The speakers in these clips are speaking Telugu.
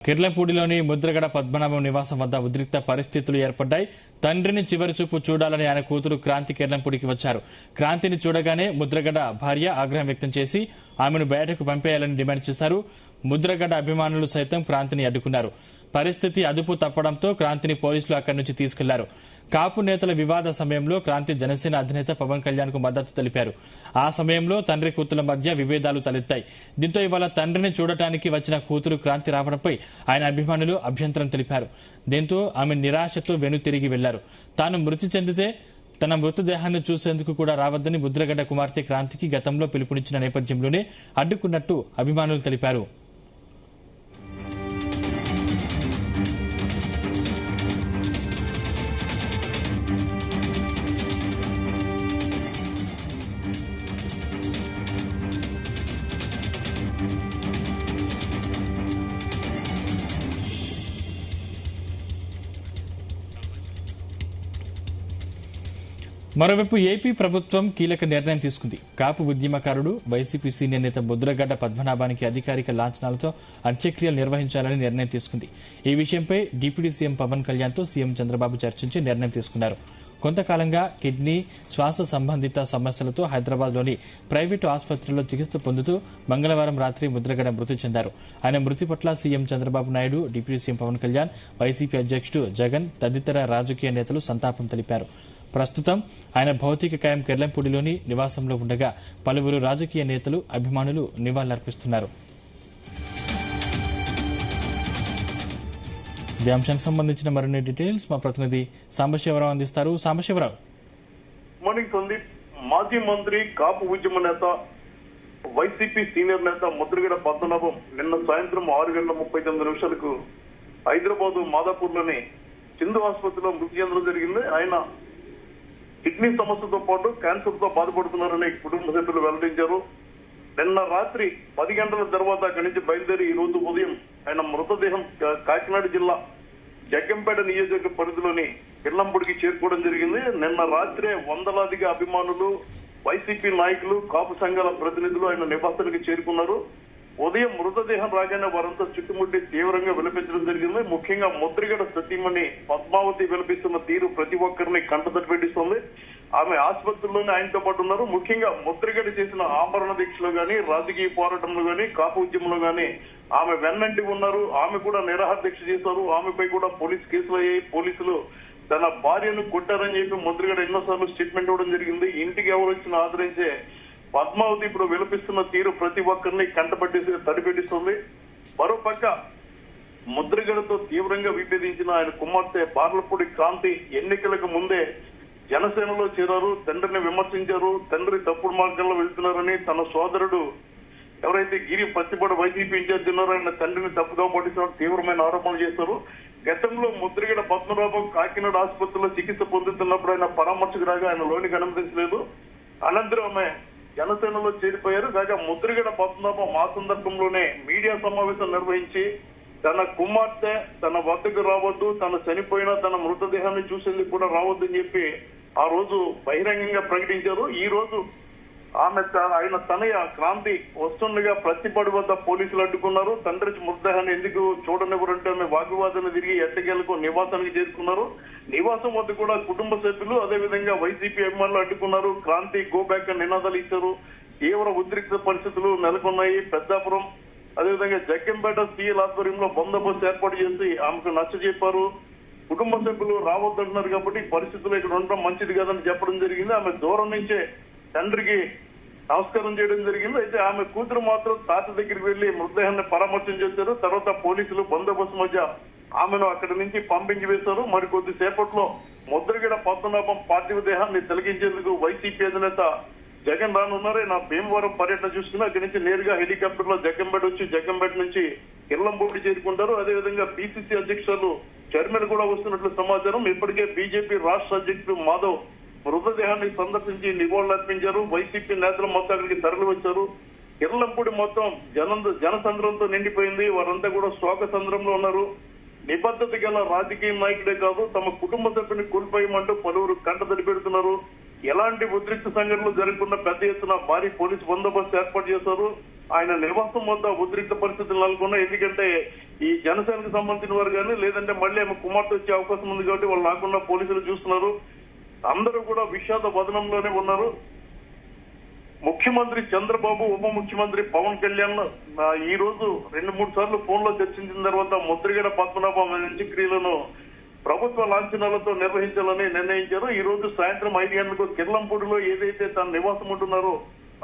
కిర్లంపూడిలోని ముద్రగడ పద్మనాభం నివాసం వద్ద ఉద్రిక్త పరిస్థితులు ఏర్పడ్డాయి. తండ్రిని చివరి చూపు చూడాలని ఆయన కూతురు క్రాంతి కిర్లంపూడికి వచ్చారు. క్రాంతిని చూడగానే ముద్రగడ భార్య ఆగ్రహం వ్యక్తం చేసి ఆమెను బయటకు పంపేయాలని డిమాండ్ చేశారు. ముద్రగడ అభిమానులు సైతం క్రాంతిని అడ్డుకున్నారు. పరిస్థితి అదుపు తప్పడంతో క్రాంతిని పోలీసులు అక్కడి నుంచి తీసుకెళ్లారు. కాపు నేతల వివాద సమయంలో క్రాంతి జనసేన అధినేత పవన్ కళ్యాణ్ కు మద్దతు తెలిపారు. ఆ సమయంలో తండ్రి కూతుల మధ్య విభేదాలు తలెత్తాయి. దీంతో ఇవాళ తండ్రిని చూడటానికి వచ్చిన కూతురు క్రాంతి రావడంపై ఆయన అభిమానులు అభ్యంతరం తెలిపారు. దీంతో ఆమె నిరాశతో వెనుతిరిగి వెళ్లారు. తాను మృతి చెందితే తన మృతదేహాన్ని చూసేందుకు కూడా రావద్దని ముద్రగడ కుమార్తె క్రాంతికి గతంలో పిలుపునిచ్చిన నేపథ్యంలోనే అడ్డుకున్నట్టు అభిమానులు తెలిపారు. మరోవైపు ఏపీ ప్రభుత్వం కీలక నిర్ణయం తీసుకుంది. కాపు ఉద్యమకారుడు వైసీపీ సీనియర్ నేత ముద్రగడ్డ పద్మనాభానికి అధికారిక లాంఛనాలతో అంత్యక్రియలు నిర్వహించాలని నిర్ణయం తీసుకుంది. ఈ విషయంపై డిప్యూటీ సీఎం పవన్ కళ్యాణ్ తో సీఎం చంద్రబాబు చర్చించి నిర్ణయం తీసుకున్నారు. కొంతకాలంగా కిడ్నీ శ్వాస సంబంధిత సమస్యలతో హైదరాబాద్లోని ప్రైవేటు ఆసుపత్రిలో చికిత్స పొందుతూ మంగళవారం రాత్రి ముద్రగడ మృతి చెందారు. ఆయన మృతి పట్ల CM Chandrababu Naidu, deputy CM Pawan Kalyan, YCP అధ్యక్షుడు జగన్ తదితర రాజకీయ నేతలు సంతాపం తెలిపారు. ప్రస్తుతం ఆయన భౌతిక కాయం కిర్లంపూడిలోని నివాసంలో ఉండగా పలువురు రాజకీయ నేతలు, అభిమానులు నివాళులర్పిస్తున్నారు. ఈ అంశానికి సంబంధించిన మరిన్ని డీటెయిల్స్ మా ప్రతినిధి సాంబశివరావు అందిస్తారు. సాంబశివరావు. మార్నింగ్ సందీప్. మాజీ మంత్రి, కాపు ఉద్యమ నేత, వైసీపీ సీనియర్ నేత ముద్రగడ పద్మనాభం నిన్న సాయంత్రం 6:39 హైదరాబాద్ మాదాపూర్లోని చిందు ఆసుపత్రిలో మృతి చెందడం జరిగింది. ఆయన కిడ్నీ సమస్యతో పాటు క్యాన్సర్ తో బాధపడుతున్నారని కుటుంబ సభ్యులు వెల్లడించారు. నిన్న రాత్రి 10 గంటల తర్వాత అక్కడి నుంచి బయలుదేరి ఈ రోజు ఉదయం ఆయన మృతదేహం కాకినాడ జిల్లా జగ్గంపేట నియోజకవర్గ పరిధిలోని కిర్లంపూడికి చేరుకోవడం జరిగింది. నిన్న రాత్రే వందలాదిగా అభిమానులు, వైసీపీ నాయకులు, కాపు సంఘాల ప్రతినిధులు ఆయన నివాసానికి చేరుకున్నారు. ఉదయం మృతదేహం రాగానే వారంతా చుట్టుముట్టి తీవ్రంగా విలపించడం జరిగింది. ముఖ్యంగా ముద్రగడ సతీమణి పద్మావతి విలపిస్తున్న తీరు ప్రతి ఒక్కరిని కంటతడి పెట్టిస్తుంది. ఆమె ఆసుపత్రిలోనే ఆయనతో పాటు ఉన్నారు. ముఖ్యంగా ముద్రగడ చేసిన ఆమరణ దీక్షలో గాని, రాజకీయ పోరాటంలో గాని, కాపు ఉద్యమంలో గాని ఆమె వెన్నంటి ఉన్నారు. ఆమె కూడా నిరాహార దీక్ష చేశారు. ఆమెపై కూడా పోలీసు కేసులు అయ్యాయి. పోలీసులు తన భార్యను కొట్టారని చెప్పి ముద్రగడ ఎన్నోసార్లు స్టేట్మెంట్ ఇవ్వడం జరిగింది. ఇంటికి ఎవరు వచ్చినా ఆదరించే పద్మావతి ఇప్పుడు విలపిస్తున్న తీరు ప్రతి ఒక్కరిని కంటపట్టేసి తడిపెట్టిస్తుంది. మరోపక్క ముద్రగడతో తీవ్రంగా విభేదించిన ఆయన కుమార్తె బార్లపూడి క్రాంతి ఎన్నికలకు ముందే జనసేనలో చేరారు. తండ్రిని విమర్శించారు. తండ్రి తప్పుడు మార్గంలో వెళ్తున్నారని తన సోదరుడు ఎవరైతే గిరి పత్తిపాడు వైసీపీ ఇన్ఛార్జ్ ఉన్నారో ఆయన తండ్రిని తప్పుగా పట్టించారు, తీవ్రమైన ఆరోపణలు చేశారు. గతంలో ముద్రగడ పద్మనాభం కాకినాడ ఆసుపత్రిలో చికిత్స పొందుతున్నప్పుడు ఆయన పరామర్శకు రాగా ఆయన లోనికి అనుమతించలేదు. అనంతరం ఆమె జనసేనలో చేరిపోయారు. కాగా ముద్రగడ పద్మనాభం ఆ సందర్భంలోనే మీడియా సమావేశం నిర్వహించి తన కుమార్తె తన వద్దకు రావద్దు, తను చనిపోయినా తన మృతదేహాన్ని చూసేందుకు కూడా రావద్దని చెప్పి ఆ రోజు బహిరంగంగా ప్రకటించారు. ఈ రోజు ఆయన తనయ క్రాంతి వస్తుండగా ప్రతిపాడు వద్ద పోలీసులు అడ్డుకున్నారు. తండ్రి మృతదేహాన్ని ఎందుకు చూడనివ్వరంటే ఆమె వాగ్వివాదాన్ని తిరిగి ఎట్టకేలకు నివాసానికి చేరుకున్నారు. నివాసం వద్ద కూడా కుటుంబ సభ్యులు, అదేవిధంగా వైసీపీ అభిమానులు అడ్డుకున్నారు. క్రాంతి గో బ్యాక్ అని నినాదాలు ఇచ్చారు. తీవ్ర ఉద్రిక్త పరిస్థితులు నెలకొన్నాయి. పెద్దాపురం, అదేవిధంగా జగ్గంపేట సీఎల్ ఆధ్వర్యంలో బందోబస్తు ఏర్పాటు చేసి ఆమెకు నచ్చ చెప్పారు. కుటుంబ సభ్యులు రావద్దంటున్నారు కాబట్టి పరిస్థితులు ఇక్కడ ఉండడం మంచిది కాదని చెప్పడం జరిగింది. ఆమె దూరం నుంచే తండ్రికి నమస్కారం చేయడం జరిగింది. అయితే ఆమె కూతురు మాత్రం తాత దగ్గరికి వెళ్లి మృతదేహాన్ని పరామర్శం చేశారు. తర్వాత పోలీసులు బందోబస్తు మధ్య ఆమెను అక్కడి నుంచి పంపించి వేశారు. మరి కొద్దిసేపట్లో ముద్రగడ పద్మనాభం పార్థివ దేహాన్ని తొలగించేందుకు వైసీపీ అధినేత జగన్ రానున్నారు. నా భీమవరం పర్యటన చూసుకుని అక్కడి నుంచి నేరుగా హెలికాప్టర్ లో జగ్గంపేట వచ్చి జగ్గంపేట నుంచి కిర్లంపూడి చేరుకుంటారు. అదేవిధంగా పిసిసి అధ్యక్షులు చైర్మన్ కూడా వస్తున్నట్లు సమాచారం. ఇప్పటికే బీజేపీ రాష్ట్ర అధ్యక్షుడు మాధవ్ మృతదేహాన్ని సందర్శించి నివాళులర్పించారు. వైసీపీ నేతలు మొత్తం అక్కడికి తరలి వచ్చారు. కిర్లంపూడి మొత్తం జనసంద్రంతో నిండిపోయింది. వారంతా కూడా శోక సంద్రంలో ఉన్నారు. నిబద్ధత గల రాజకీయ నాయకుడే కాదు, తమ కుటుంబ సభ్యుని కోల్పోయమంటూ పలువురు కంటతడి పెడుతున్నారు. ఎలాంటి ఉద్రిక్త సంఘటనలు జరగకుండా పెద్ద ఎత్తున భారీ పోలీసు బందోబస్తు ఏర్పాటు చేశారు. ఆయన నివాసం వద్ద ఉద్రిక్త పరిస్థితులు నెలకొన్నా. ఎందుకంటే ఈ జనసేనకు సంబంధించిన వారు కానీ లేదంటే మళ్ళీ ఆమె కుమార్తె వచ్చే అవకాశం ఉంది కాబట్టి వాళ్ళు రాకుండా పోలీసులు చూస్తున్నారు. అందరూ కూడా విషాద వదనంలోనే ఉన్నారు. ముఖ్యమంత్రి చంద్రబాబు, ఉప ముఖ్యమంత్రి పవన్ కళ్యాణ్ ఈ రోజు 2-3 సార్లు ఫోన్ లో చర్చించిన తర్వాత ముద్రగడ పద్మనాభం అంత్యక్రియలను ప్రభుత్వ లాంఛనాలతో నిర్వహించాలని నిర్ణయించారు. ఈ రోజు సాయంత్రం 5 గంటలకు కిర్లంపూడిలో ఏదైతే తన నివాసం ఉంటున్నారో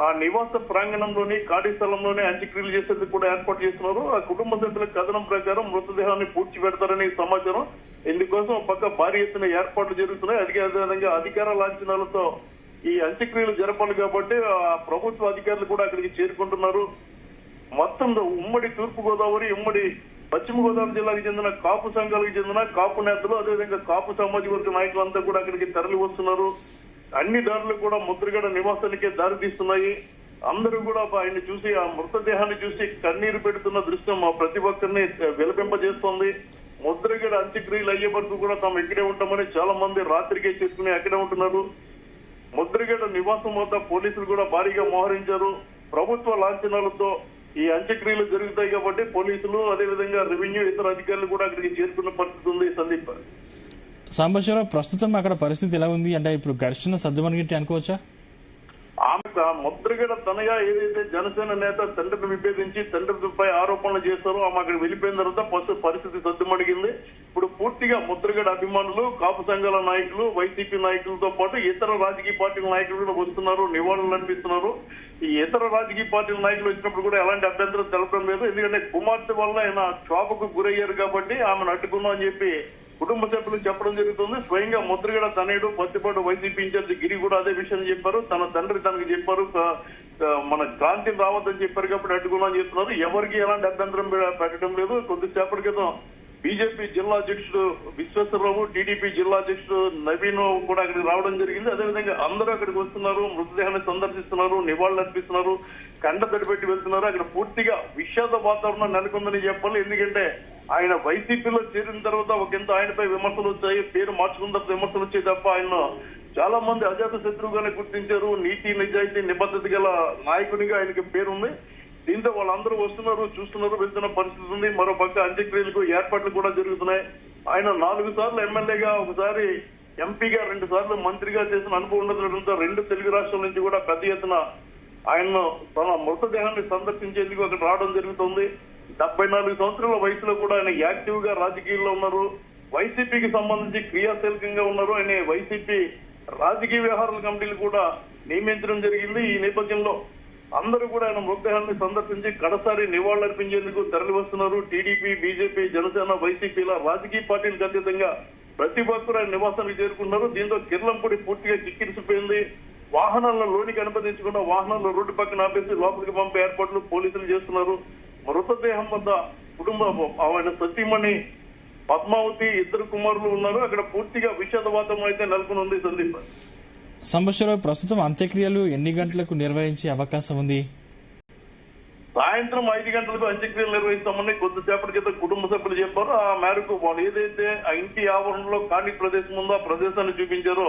ఆ నివాస ప్రాంగణంలోని ఖాళీ స్థలంలోనే అంత్యక్రియలు చేసేందుకు కూడా ఏర్పాటు చేస్తున్నారు. ఆ కుటుంబ సభ్యుల కథనం ప్రకారం మృతదేహాన్ని పూడ్చి పెడతారని సమాచారం. ఇందుకోసం పక్క భారీ ఎత్తున ఏర్పాట్లు జరుగుతున్నాయి. అదేవిధంగా అధికార లాంఛనాలతో ఈ అంత్యక్రియలు జరపాలి కాబట్టి ప్రభుత్వ అధికారులు కూడా అక్కడికి చేరుకుంటున్నారు. మొత్తం ఉమ్మడి తూర్పు గోదావరి, ఉమ్మడి పశ్చిమ గోదావరి జిల్లాకు చెందిన కాపు సంఘాలకు చెందిన కాపు నేతలు, అదేవిధంగా కాపు సామాజిక వర్గ నాయకులంతా కూడా అక్కడికి తరలి వస్తున్నారు. అన్ని దారులు కూడా ముద్రగడ నివాసానికే దారి తీస్తున్నాయి. అందరూ కూడా ఆయన చూసి, ఆ మృతదేహాన్ని చూసి కన్నీరు పెడుతున్న దృశ్యం మా ప్రతి ఒక్కరిని విలపింపజేస్తోంది. ముద్రగడ అంత్యక్రియలు అయ్యే వరకు కూడా తాము ఇక్కడే ఉంటామని చాలా మంది రాత్రికే చేసుకుని అక్కడే ఉంటున్నారు. ముద్రగడ నివాసం వద్ద పోలీసులు కూడా భారీగా మోహరించారు. ప్రభుత్వ లాంఛనాలతో ఈ అంత్యక్రియలు జరుగుతాయి కాబట్టి పోలీసులు, అదేవిధంగా రెవెన్యూ, ఇతర అధికారులు కూడా అక్కడికి చేరుకున్న పరిస్థితి ఉంది. సందీప్, సాంబశివరావు, ప్రస్తుతం అక్కడ పరిస్థితి ఎలా ఉంది? అంటే ఇప్పుడు ఘర్షణ సద్దుమణిగిట్టి అనుకోవచ్చా? ఆమె ముద్రగడ తనయ ఏదైతే జనసేన నేత తండ్రిని విభేదించి తండ్రిపై ఆరోపణలు చేశారో ఆమె అక్కడ వెళ్ళిపోయిన తర్వాత పరిస్థితి సద్దుమణిగింది. ఇప్పుడు పూర్తిగా ముద్రగడ అభిమానులు, కాపు సంఘాల నాయకులు, వైసీపీ నాయకులతో పాటు ఇతర రాజకీయ పార్టీల నాయకులు కూడా వస్తున్నారు, నివాళులు అర్పిస్తున్నారు. ఈ ఇతర రాజకీయ పార్టీల నాయకులు వచ్చినప్పుడు కూడా ఎలాంటి అభ్యంతరం తెలపడం లేదు. ఎందుకంటే కుమార్తె వల్ల ఆయన క్షోభకు గురయ్యారు కాబట్టి ఆమెను అడ్డుకున్నాం అని చెప్పి కుటుంబ సభ్యులు చెప్పడం జరుగుతుంది. స్వయంగా ముద్రగడ తనయుడు, పత్తిపాటు వైసీపీ ఇన్ఛార్జి గిరి కూడా అదే విషయం చెప్పారు. తన తండ్రి తనకి చెప్పారు, మన క్రాంతిని రావద్దని చెప్పారు కాబట్టి అడ్డుకున్నా అని చెప్తున్నారు. ఎవరికి ఎలాంటి అభ్యంతరం పెట్టడం లేదు. కొద్దిసేపటి క్రితం బీజేపీ జిల్లా అధ్యక్షుడు విశ్వేశ్వరరావు, టీడీపీ జిల్లా అధ్యక్షుడు నవీన్ కూడా అక్కడికి రావడం జరిగింది. అదేవిధంగా అందరూ అక్కడికి వస్తున్నారు, మృతదేహాన్ని సందర్శిస్తున్నారు, నివాళులు అర్పిస్తున్నారు, కండ తడిపెట్టి వెళ్తున్నారు. అక్కడ పూర్తిగా విషాద వాతావరణం నెలకొందని చెప్పాలి. ఎందుకంటే ఆయన వైసీపీలో చేరిన తర్వాత ఒకంత ఆయనపై విమర్శలు వచ్చాయి, పేరు మార్చుకున్న తర్వాత విమర్శలు వచ్చాయి తప్ప ఆయన చాలా మంది అజాత శత్రువుగానే గుర్తించారు. నీతి, నిజాయితీ, నిబద్ధత గల నాయకునిగా ఆయనకి పేరుంది. దీంతో వాళ్ళందరూ వస్తున్నారు, చూస్తున్నారు, వెళ్తున్న పరిస్థితి ఉంది. మరో పక్క అంత్యక్రియలకు ఏర్పాట్లు కూడా జరుగుతున్నాయి. ఆయన 4 సార్లు ఎమ్మెల్యేగా, ఒకసారి ఎంపీగా, 2 సార్లు మంత్రిగా చేసిన అనుభవం ఉండడంతో 2 తెలుగు రాష్ట్రాల నుంచి కూడా పెద్ద ఎత్తున ఆయన్ను తన మృతదేహాన్ని సందర్శించేందుకు అక్కడ రావడం జరుగుతుంది. 74 సంవత్సరాల వయసులో కూడా ఆయన యాక్టివ్ గా రాజకీయాల్లో ఉన్నారు. వైసీపీకి సంబంధించి క్రియాశీలకంగా ఉన్నారు. ఆయన వైసీపీ రాజకీయ వ్యవహారాల కమిటీలు కూడా నియమించడం జరిగింది. ఈ నేపథ్యంలో అందరూ కూడా ఆయన మృతదేహాన్ని సందర్శించి కడసారి నివాళులర్పించేందుకు తరలి వస్తున్నారు. టీడీపీ, బీజేపీ, జనసేన, వైసీపీల రాజకీయ పార్టీలకు అతీతంగా ప్రతి ఒక్కరు ఆయన నివాసానికి చేరుకున్నారు. దీంతో కిర్లంపూడి పూర్తిగా కిక్కిరిసిపోయింది. వాహనాలను లోనికి అనుమతించకుండా వాహనాలను రోడ్డు పక్కన ఆపేసి లోపలికి పంపే ఏర్పాట్లు పోలీసులు చేస్తున్నారు. మృతదేహం వద్ద కుటుంబం, ఆయన సతీమణి పద్మావతి, 2 కుమారులు ఉన్నారు. అక్కడ పూర్తిగా విషాద వాతావరణం అయితే నెలకొని ఉంది. సందీప్, సంబశివరావు, ప్రస్తుతం అంత్యక్రియలు ఎన్ని గంటలకు నిర్వహించే అవకాశం ఉంది? సాయంత్రం 5 గంటలకు అంత్యక్రియలు నిర్వహిస్తామని కొద్దిసేపటి క్రితం కుటుంబ సభ్యులు చెప్పారు. ఆ మేరకు వాళ్ళు ఏదైతే ఆ ఇంటి ఆవరణలో ఖాళీ ప్రదేశం ఉందో ఆ ప్రదేశాన్ని చూపించారో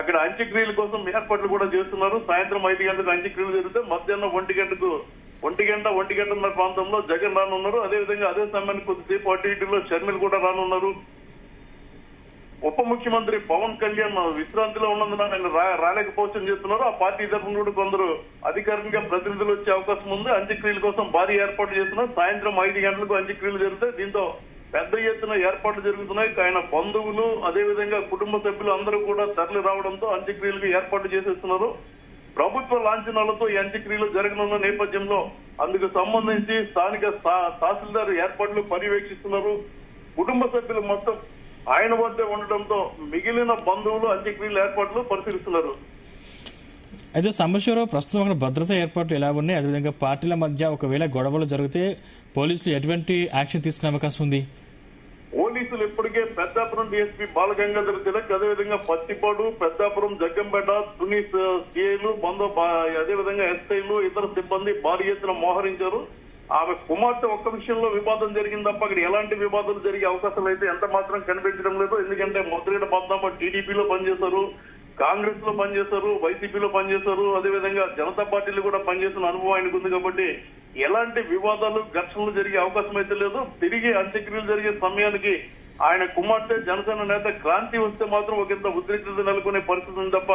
అక్కడ అంత్యక్రియల కోసం ఏర్పాట్లు కూడా చేస్తున్నారు. సాయంత్రం 5 గంటలకు అంత్యక్రియలు జరిగితే మధ్యాహ్నం 1 గంటన్నర ప్రాంతంలో జగన్ రానున్నారు. అదేవిధంగా అదే సమయానికి కొద్దిసేపు అటు ఇటులో షర్మిల కూడా రానున్నారు. ఉప ముఖ్యమంత్రి పవన్ కళ్యాణ్ విశ్రాంతిలో ఉన్నందున ఆయన రాలేకపోవచ్చని చెప్తున్నారు. ఆ పార్టీ తరఫున కూడా కొందరు అధికారికంగా ప్రతినిధులు వచ్చే అవకాశం ఉంది. అంత్యక్రియల కోసం భారీ ఏర్పాట్లు చేస్తున్నారు. సాయంత్రం 5 గంటలకు అంత్యక్రియలు జరుగుతాయి. దీంతో పెద్ద ఎత్తున ఏర్పాట్లు జరుగుతున్నాయి. ఆయన బంధువులు, అదేవిధంగా కుటుంబ సభ్యులు అందరూ కూడా తరలి రావడంతో అంత్యక్రియలకు ఏర్పాట్లు చేసేస్తున్నారు. ప్రభుత్వ లాంఛనాలతో ఈ అంత్యక్రియలు జరగనున్న నేపథ్యంలో అందుకు సంబంధించి స్థానిక తహసీల్దార్ ఏర్పాట్లు పర్యవేక్షిస్తున్నారు. కుటుంబ సభ్యులు మొత్తం ఆయన వద్ద ఉండటంతో మిగిలిన బంధువులు అంత్యక్రియల ఏర్పాట్లు పరిశీలిస్తున్నారు. అయితే సంబశివరావు, ప్రస్తుతం అక్కడ భద్రతా ఏర్పాట్లు ఎలా ఉన్నాయి? అదేవిధంగా పార్టీల మధ్య ఒకవేళ గొడవలు జరిగితే పోలీసులు ఎటువంటి యాక్షన్ తీసుకునే అవకాశం ఉంది? పోలీసులు ఇప్పటికే పెద్దాపురం డీఎస్పీ బాలగంగాధర తిలక్, అదేవిధంగా పత్తిపాడు, పెద్దాపురం, జగ్గంపేట, తుని సిఐలు, అదేవిధంగా ఎస్ఐలు, ఇతర సిబ్బంది భారీ ఎత్తున మోహరించారు. ఆమె కుమార్తె ఒక్క విషయంలో వివాదం జరిగింది తప్ప అక్కడ ఎలాంటి వివాదాలు జరిగే అవకాశాలు అయితే ఎంత మాత్రం కనిపించడం లేదు. ఎందుకంటే ముద్రగడ పద్మనాభం టీడీపీలో పనిచేశారు, కాంగ్రెస్ లో పనిచేశారు, వైసీపీలో పనిచేశారు, అదేవిధంగా జనతా పార్టీలో కూడా పనిచేసిన అనుభవం ఆయనకు ఉంది కాబట్టి ఎలాంటి వివాదాలు ఘర్షణలు జరిగే అవకాశం అయితే లేదు. తిరిగి అంత్యక్రియలు జరిగే సమయానికి ఆయన కుమార్తె జనసేన నేత క్రాంతి వస్తే మాత్రం ఒకంత ఉద్రిక్తత నెలకొనే పరిస్థితి ఉంది తప్ప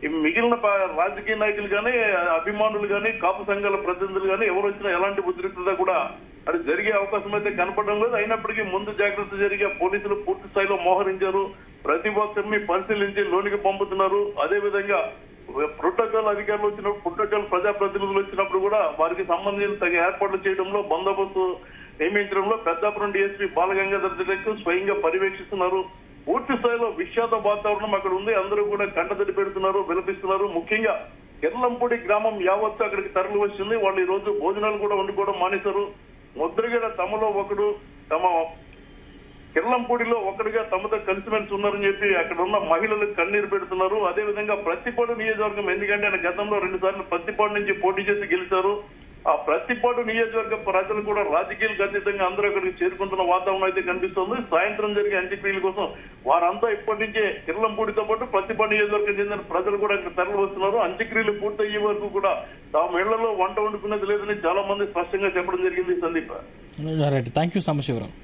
ఈ మిగిలిన రాజకీయ నాయకులు కానీ, అభిమానులు కానీ, కాపు సంఘాల ప్రతినిధులు కానీ ఎవరు వచ్చినా ఎలాంటి ఉద్రిక్తత కూడా అది జరిగే అవకాశం అయితే కనపడడం లేదు. అయినప్పటికీ ముందు జాగ్రత్త జరిగే పోలీసులు పూర్తి స్థాయిలో మోహరించారు. ప్రతి ఒక్కరిని పరిశీలించి లోనికి పంపుతున్నారు. అదేవిధంగా ప్రోటోకాల్ అధికారులు వచ్చినప్పుడు, ప్రోటోకాల్ ప్రజాప్రతినిధులు వచ్చినప్పుడు కూడా వారికి సంబంధించిన తగిన ఏర్పాట్లు చేయడంలో, బందోబస్తు నియమించడంలో పెద్దాపురం డీఎస్పీ బాలగంగాధర్ తిలక్ స్వయంగా పర్యవేక్షిస్తున్నారు. పూర్తి స్థాయిలో విషాద వాతావరణం అక్కడ ఉంది. అందరూ కూడా కంటతడి పెడుతున్నారు, విలపిస్తున్నారు. ముఖ్యంగా కెర్లంపూడి గ్రామం యావత్తు అక్కడికి తరలి వచ్చింది. వాళ్ళు ఈ రోజు భోజనాలు కూడా వండుకోవడం మానేశారు. ముద్రగడ తమలో ఒకడు, తమ కిర్లంపూడిలో ఒకటిగా తమతో కలిసిమెలిసి ఉన్నారని చెప్పి అక్కడ ఉన్న మహిళలకు కన్నీరు పెడుతున్నారు. అదేవిధంగా ప్రత్తిపాడు నియోజకవర్గం, ఎందుకంటే ఆయన గతంలో 2 సార్లు ప్రత్తిపాడు నుంచి పోటీ చేసి గెలిచారు. ఆ ప్రత్తిపాడు నియోజకవర్గ ప్రజలు కూడా రాజకీయాలకు అతీతంగా అందరూ అక్కడికి చేరుకుంటున్న వాతావరణం అయితే కనిపిస్తుంది. సాయంత్రం జరిగే అంత్యక్రియల కోసం వారంతా ఇప్పటి నుంచే కిర్లంపూడితో పాటు ప్రత్తిపాడు నియోజకవర్గం చెందిన ప్రజలు కూడా అక్కడ తరలి వస్తున్నారు. అంత్యక్రియలు పూర్తయ్యే వరకు కూడా తాము ఇళ్లలో వంట వండుకునేది లేదని చాలా మంది స్పష్టంగా చెప్పడం జరిగింది. Sandeep, thank you Sambasivarao.